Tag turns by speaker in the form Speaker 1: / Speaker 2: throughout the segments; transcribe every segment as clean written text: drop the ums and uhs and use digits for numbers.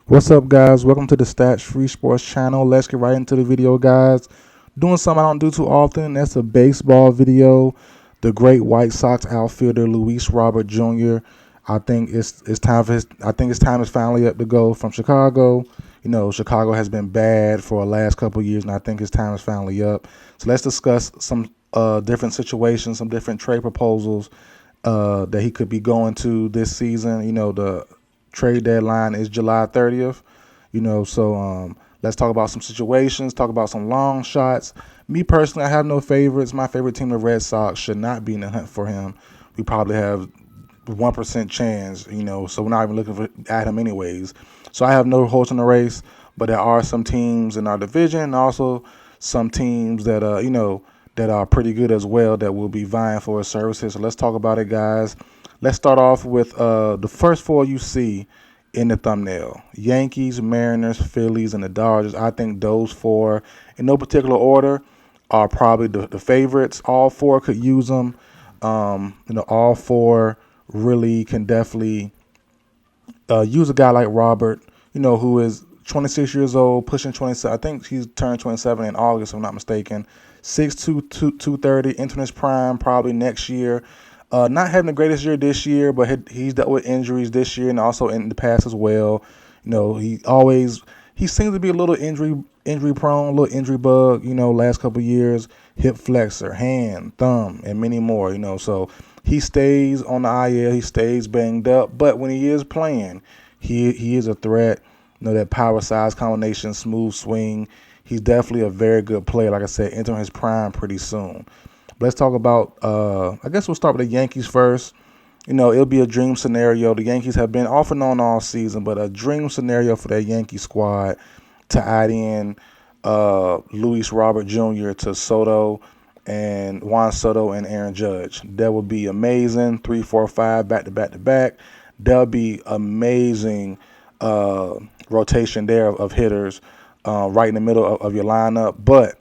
Speaker 1: What's up, guys? Welcome to the Stats Free Sports channel. Let's get right into the video, guys. Doing something I don't do too often. That's a baseball video. The great White Sox outfielder Luis Robert Jr. I think it's time for his. I think his time is finally up to go from Chicago. You know, Chicago has been bad for the last couple of years, and I think his time is finally up. So let's discuss some different situations, some different trade proposals that he could be going to this season. You know, the trade deadline is July 30th. So let's talk about some situations, talk about some long shots. Me personally, I have no favorites. My favorite team, the Red Sox, should not be in the hunt for him. We probably have 1% chance, so we're not even at him anyways. So I have no horse in the race, but there are some teams in our division and also some teams that, that are pretty good as well that will be vying for his services. So let's talk about it, guys. Let's start off with the first four you see in the thumbnail: Yankees, Mariners, Phillies, and the Dodgers. I think those four, in no particular order, are probably the favorites. All four could use them. All four really can definitely use a guy like Robert, who is 26 years old, pushing 27. I think he's turned 27 in August, if I'm not mistaken. 6'2", 230, entering his prime probably next year. Not having the greatest year this year, but he's dealt with injuries this year and also in the past as well. He seems to be a little injury prone, a little injury bug. Last couple of years, hip flexor, hand, thumb, and many more. So he stays on the IL. He stays banged up, but when he is playing, he is a threat. That power size combination, smooth swing. He's definitely a very good player. Like I said, entering his prime pretty soon. Let's talk about, I guess we'll start with the Yankees first. It'll be a dream scenario. The Yankees have been off and on all season, but a dream scenario for that Yankee squad to add in Luis Robert Jr. to Soto and Juan Soto and Aaron Judge. That would be amazing. 3, 4, 5, back to back to back. That would be amazing rotation there of hitters right in the middle of your lineup. But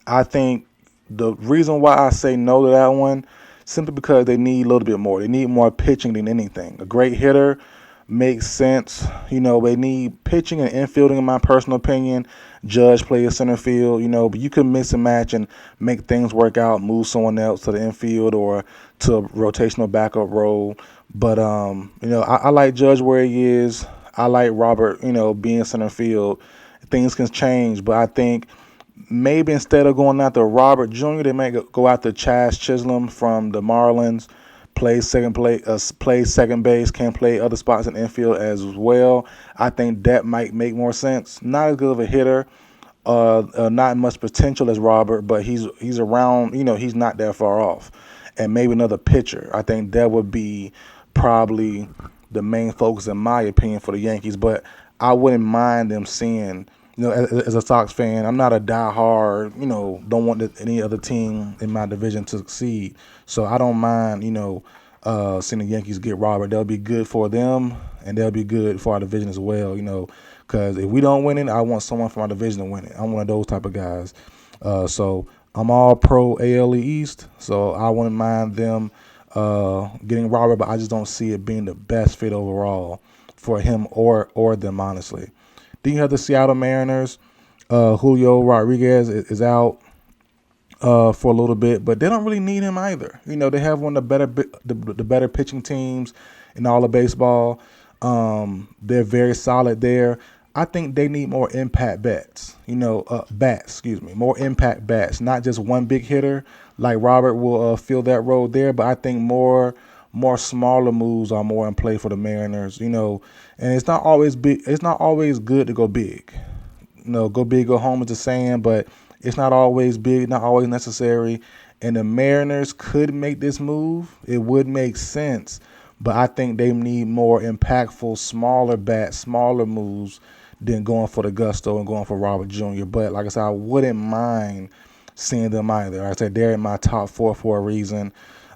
Speaker 1: I think the reason why I say no to that one, simply because they need a little bit more. They need more pitching than anything. A great hitter makes sense. They need pitching and infielding, in my personal opinion. Judge plays center field, but you can mix and match and make things work out, move someone else to the infield or to a rotational backup role. But, I like Judge where he is. I like Robert, being center field. Things can change, but I think maybe instead of going after Robert Jr., they might go after Chaz Chisholm from the Marlins. Plays second base, can play other spots in infield as well. I think that might make more sense. Not as good of a hitter, not much potential as Robert, but he's around. He's not that far off. And maybe another pitcher. I think that would be probably the main focus, in my opinion, for the Yankees. But I wouldn't mind them seeing. As a Sox fan, I'm not a diehard, don't want any other team in my division to succeed. So I don't mind, seeing the Yankees get Robert. That'll be good for them, and that'll be good for our division as well, because if we don't win it, I want someone from our division to win it. I'm one of those type of guys. So I'm all pro AL East, so I wouldn't mind them getting Robert, but I just don't see it being the best fit overall for him or them, honestly. Then you have the Seattle Mariners. Julio Rodriguez is out for a little bit, but they don't really need him either. They have one of the better pitching teams in all of baseball. They're very solid there. I think they need more impact bats. More impact bats. Not just one big hitter like Robert will fill that role there, but I think more smaller moves are more in play for the Mariners, and it's not always big. It's not always good to go big. Go big, go home is the saying, but it's not always big, not always necessary. And the Mariners could make this move. It would make sense, but I think they need more impactful, smaller bats, smaller moves than going for the gusto and going for Robert Jr. But like I said, I wouldn't mind seeing them either. Like I said, they're in my top four for a reason.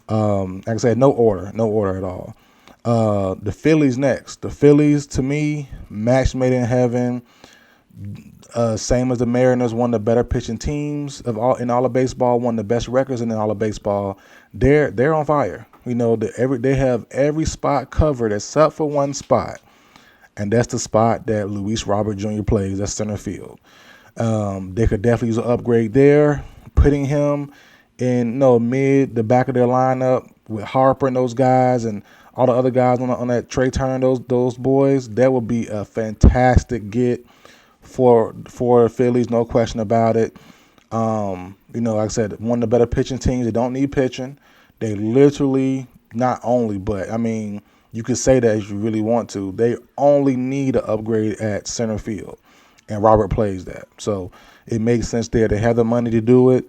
Speaker 1: Like I said, no order at all. The Phillies next. The Phillies, to me, match made in heaven. Same as the Mariners, one of the better pitching teams in all of baseball, one of the best records in all of baseball. They're on fire. They have every spot covered except for one spot. and that's the spot that Luis Robert Jr. plays. That's center field. They could definitely use an upgrade there, putting him in the back of their lineup with Harper and those guys and all the other guys on that Trey Turner, those boys. That would be a fantastic get for the Phillies, no question about it. Like I said, one of the better pitching teams. They don't need pitching. They literally not only, but I mean, you could say that if you really want to. They only need an upgrade at center field, and Robert plays that. So it makes sense there. They have the money to do it.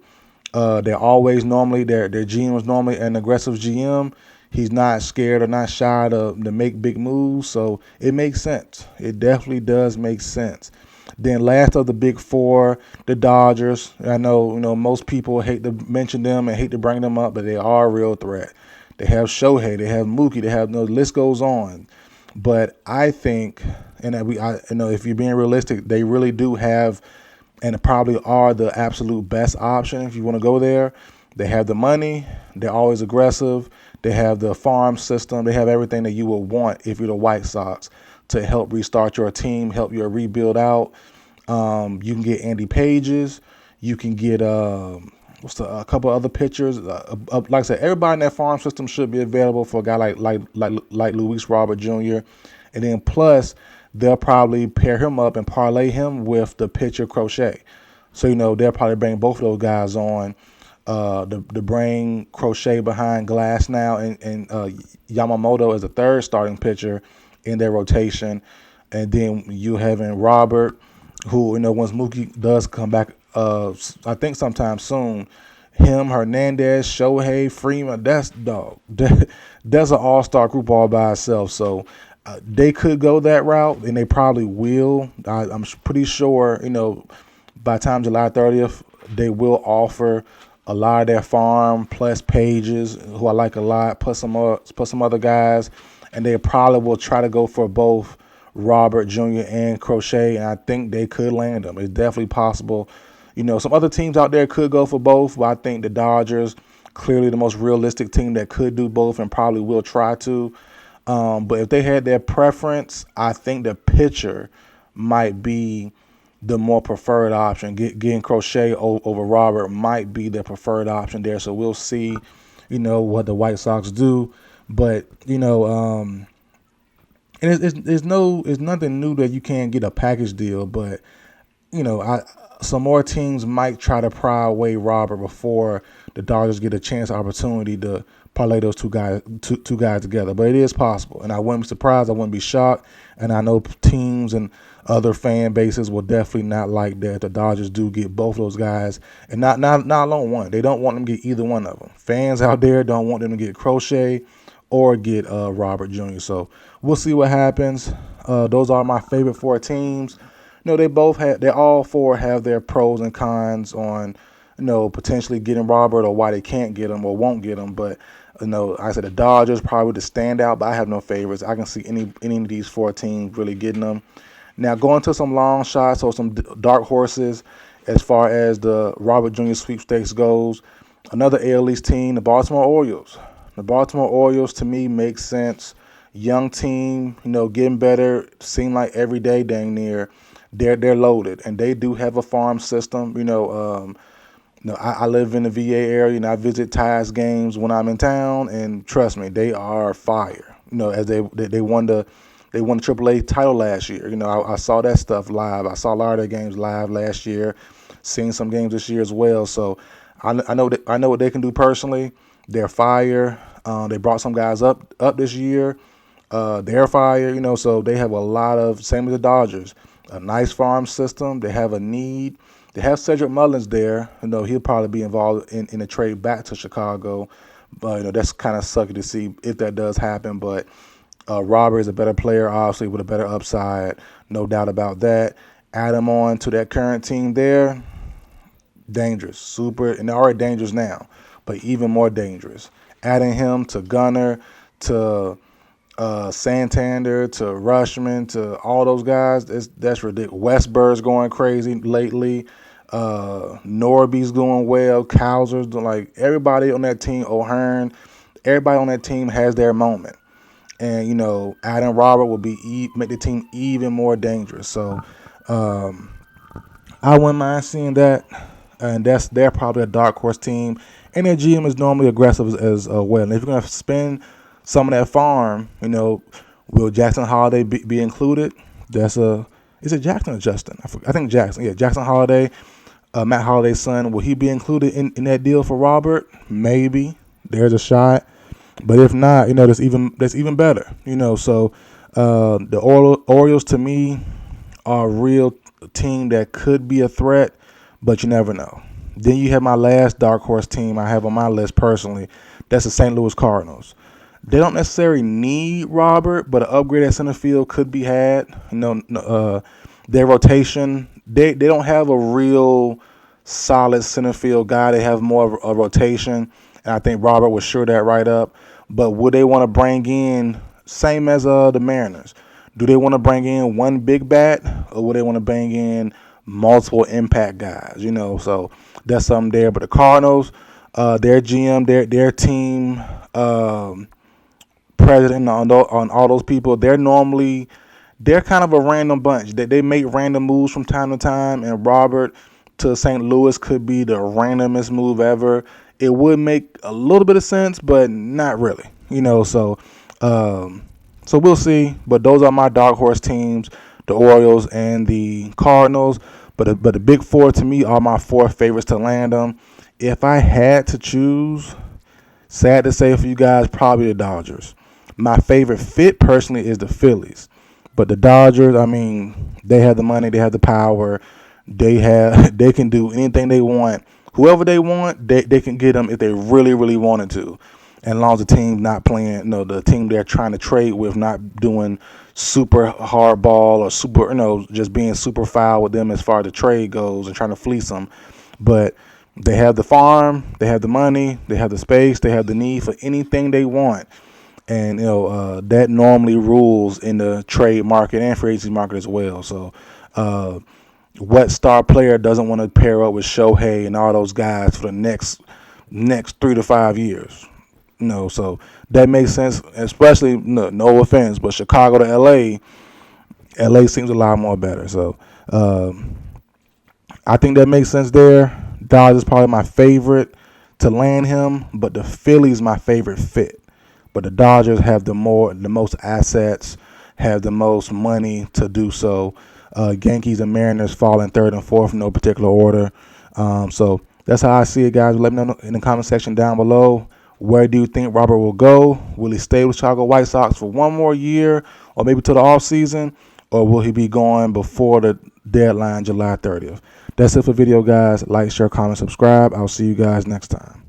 Speaker 1: They're always normally their GM is normally an aggressive GM. He's not scared or not shy to make big moves. So it makes sense. It definitely does make sense. Then last of the big four, the Dodgers. I know most people hate to mention them and hate to bring them up, but they are a real threat. They have Shohei, they have Mookie, they have the list goes on. But I think, and if you're being realistic, they really do have, and probably are the absolute best option if you want to go there. They have the money. They're always aggressive. They have the farm system. They have everything that you would want if you're the White Sox to help restart your team, help your rebuild out. You can get Andy Pages. You can get a couple other pitchers. Like I said, everybody in that farm system should be available for a guy like Luis Robert Jr. And then plus, they'll probably pair him up and parlay him with the pitcher Crochet. So they'll probably bring both of those guys on. The bring Crochet behind Glass now and Yamamoto as a third starting pitcher in their rotation, and then you having Robert, who once Mookie does come back, I think sometime soon, him, Hernandez, Shohei, Freeman, that's an all-star group all by itself. So they could go that route, and they probably will. I'm pretty sure by the time July 30th, they will offer a lot of their farm plus Pages, who I like a lot, plus some other guys. And they probably will try to go for both Robert Jr. and Crochet, and I think they could land them. It's definitely possible. Some other teams out there could go for both, but I think the Dodgers, clearly the most realistic team that could do both and probably will try to. But if they had their preference, I think the pitcher might be the more preferred option. Getting Crochet over Robert might be the preferred option there. So we'll see, what the White Sox do. But and it's nothing new that you can't get a package deal. But some more teams might try to pry away Robert before the Dodgers get a chance, opportunity to parlay those two guys together. But it is possible, and I wouldn't be surprised. I wouldn't be shocked. And I know teams and other fan bases will definitely not like that. The Dodgers do get both those guys, and not alone one. They don't want them to get either one of them. Fans out there don't want them to get Crochet or get Robert Jr. So we'll see what happens. Those are my favorite four teams. They all four have their pros and cons on, potentially getting Robert or why they can't get him or won't get him. But, I said the Dodgers probably the standout, but I have no favorites. I can see any of these four teams really getting them. Now, going to some long shots or some dark horses as far as the Robert Jr. sweepstakes goes, another AL East team, the Baltimore Orioles. The Baltimore Orioles, to me, makes sense. Young team, getting better. Seem like every day, dang near. They're loaded, and they do have a farm system. I live in the VA area, and I visit Ties games when I'm in town, and trust me, they are fire. As they won the AAA title last year. I saw that stuff live. I saw a lot of their games live last year. Seen some games this year as well. So I know what they can do personally. They're fire. They brought some guys up this year. They're fire, so they have a lot of, same as the Dodgers, a nice farm system. They have a need. They have Cedric Mullins there. He'll probably be involved in a trade back to Chicago. But, that's kind of sucky to see if that does happen. But Robert is a better player, obviously, with a better upside. No doubt about that. Add him on to that current team there. Dangerous. Super. And they're already dangerous now, but even more dangerous. Adding him to Gunnar, to Santander, to Rushman, to all those guys, that's ridiculous. Westberg's going crazy lately. Norby's doing well. Cowser's doing, everybody on that team, O'Hearn, everybody on that team has their moment. and adding Robert will make the team even more dangerous. So I wouldn't mind seeing that, and they're probably a dark horse team, and their GM is normally aggressive as well. And if you're gonna spend some of that farm, will Jackson Holiday be included? Is it Jackson or Justin? I think Jackson. Yeah, Jackson Holiday, Matt Holiday's son. Will he be included in that deal for Robert? Maybe. There's a shot. But if not, that's even better. So the Orioles to me are a real team that could be a threat, but you never know. Then you have my last dark horse team I have on my list personally. That's the St. Louis Cardinals. They don't necessarily need Robert, but an upgrade at center field could be had. Their rotation, they don't have a real solid center field guy. They have more of a rotation, and I think Robert would sure that right up. But would they want to bring in, same as the Mariners, do they want to bring in one big bat, or would they want to bring in multiple impact guys? So that's something there. But the Cardinals, their GM, their team president, on all those people, they're kind of a random bunch. They make random moves from time to time, and Robert to St. Louis could be the randomest move ever. It would make a little bit of sense, but not really. So we'll see. But those are my dark horse teams, the Orioles and the Cardinals. But the big four to me are my four favorites to land them. If I had to choose, sad to say for you guys, probably the Dodgers. My favorite fit personally is the Phillies. But the Dodgers, they have the money, they have the power, they can do anything they want. Whoever they want, they can get them if they really, really wanted to. And as long as the team's not playing, the team they're trying to trade with, not doing super hard ball or super, just being super foul with them as far as the trade goes and trying to fleece them. But they have the farm, they have the money, they have the space, they have the need for anything they want. And, that normally rules in the trade market and free agency market as well. So, what star player doesn't want to pair up with Shohei and all those guys for the next 3 to 5 years? So that makes sense, especially, no offense, but Chicago to LA seems a lot more better. So I think that makes sense there. Dodgers is probably my favorite to land him, but the Phillies my favorite fit. But the Dodgers have the most assets, have the most money to do so. Yankees and Mariners fall in third and fourth in no particular order. So that's how I see it, guys. Let me know in the comment section down below. Where do you think Robert will go? Will he stay with Chicago White Sox for one more year or maybe till the offseason? Or will he be going before the deadline, July 30th? That's it for the video, guys. Like, share, comment, subscribe. I'll see you guys next time.